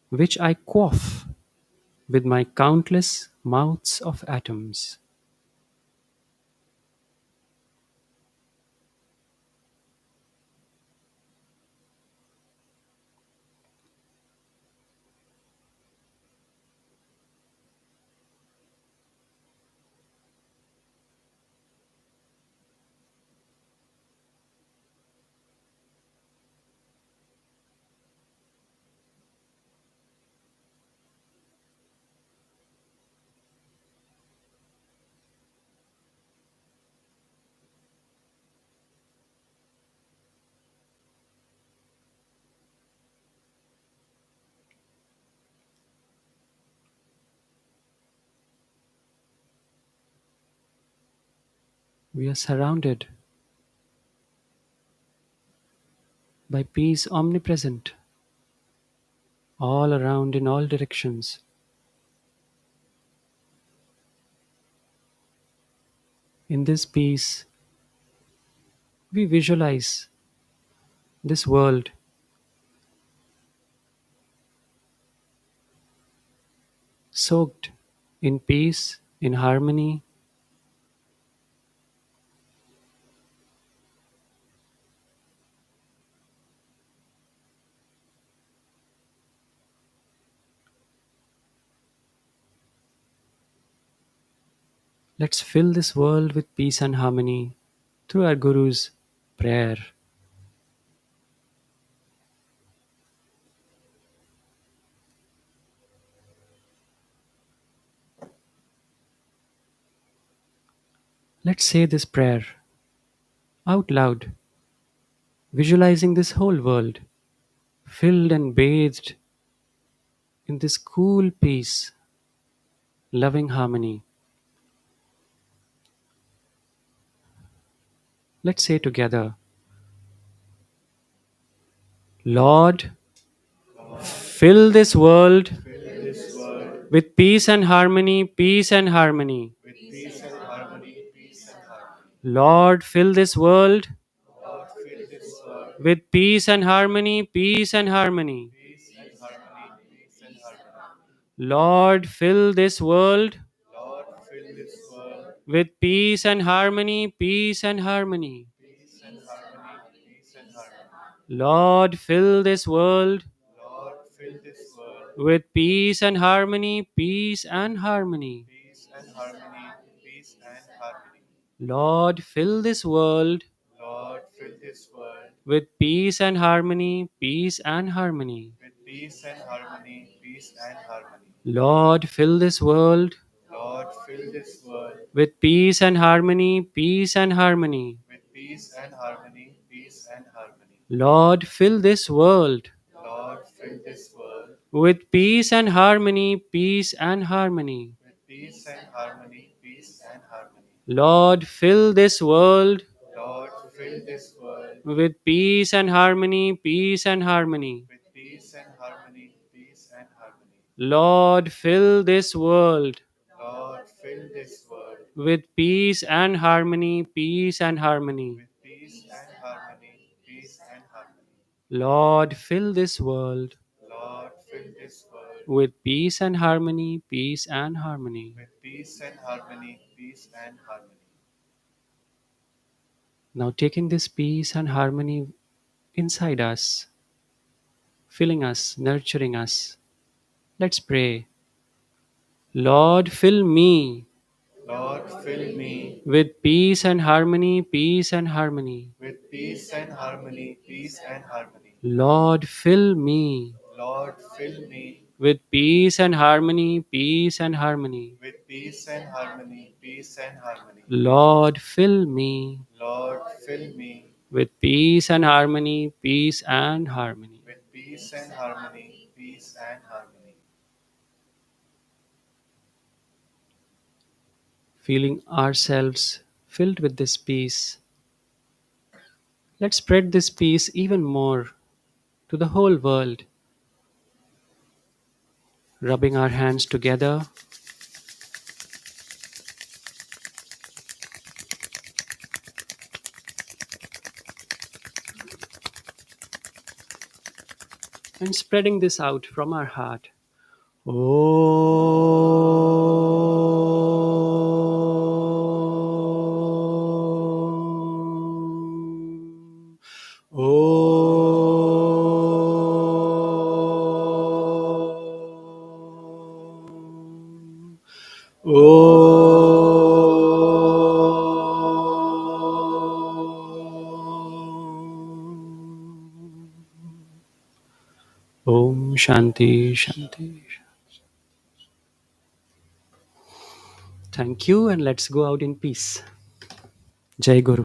S2: which I quaff with my countless mouths of atoms. We are surrounded by peace omnipresent, all around in all directions. In this peace, we visualize this world soaked in peace, in harmony. Let's fill this world with peace and harmony through our Guru's prayer. Let's say this prayer out loud, visualizing this whole world filled and bathed in this cool peace, loving harmony. Let's say together, Lord, fill this world
S1: Fill this world
S2: with peace and harmony, peace and harmony.
S1: with peace and harmony, peace and harmony.
S2: Lord, fill this world
S1: Lord, fill this world
S2: with peace and harmony, peace and harmony.
S1: peace and harmony, peace and harmony.
S2: Lord, fill this world
S1: Lord, fill this world
S2: with peace and harmony, peace and harmony.
S1: peace and harmony, peace and harmony.
S2: Lord, fill this world
S1: Lord, fill this world
S2: with peace and harmony, peace and harmony.
S1: peace and harmony, peace and harmony.
S2: Lord, fill this world
S1: Lord, fill this world
S2: with peace and harmony, peace and harmony.
S1: with peace and harmony, peace and harmony.
S2: Lord, fill this world
S1: Lord, fill this world
S2: with peace and harmony, peace and harmony.
S1: with peace and harmony, peace and harmony.
S2: Lord, fill this world
S1: Lord, fill this world
S2: with peace and harmony, peace and harmony.
S1: with peace and harmony, peace and harmony.
S2: Lord, fill this world
S1: Lord, fill this world
S2: with peace and harmony, peace and harmony.
S1: with peace and harmony, peace and harmony.
S2: Lord, fill this world
S1: Lord, fill this world
S2: with peace and harmony, peace and harmony.
S1: with peace and harmony, peace and harmony.
S2: Lord, fill this world
S1: Lord, fill this world
S2: with peace and harmony, peace and harmony.
S1: with peace and harmony, peace and harmony.
S2: Now, taking this peace and harmony inside us, filling us, nurturing us, let's pray. Lord, fill me
S1: Lord, fill me
S2: with peace and harmony, peace and harmony.
S1: with peace and harmony, peace and harmony.
S2: Lord, fill me
S1: Lord, fill me
S2: with peace and harmony, peace and harmony.
S1: with peace and harmony, peace and harmony.
S2: Lord, fill me
S1: Lord, fill me
S2: with peace and harmony, peace and harmony.
S1: with peace and harmony, peace and harmony.
S2: Feeling ourselves filled with this peace, let's spread this peace even more to the whole world, rubbing our hands together and spreading this out from our heart. Om. Om. Om Shanti Shanti. Thank you, and let's go out in peace. Jai Guru.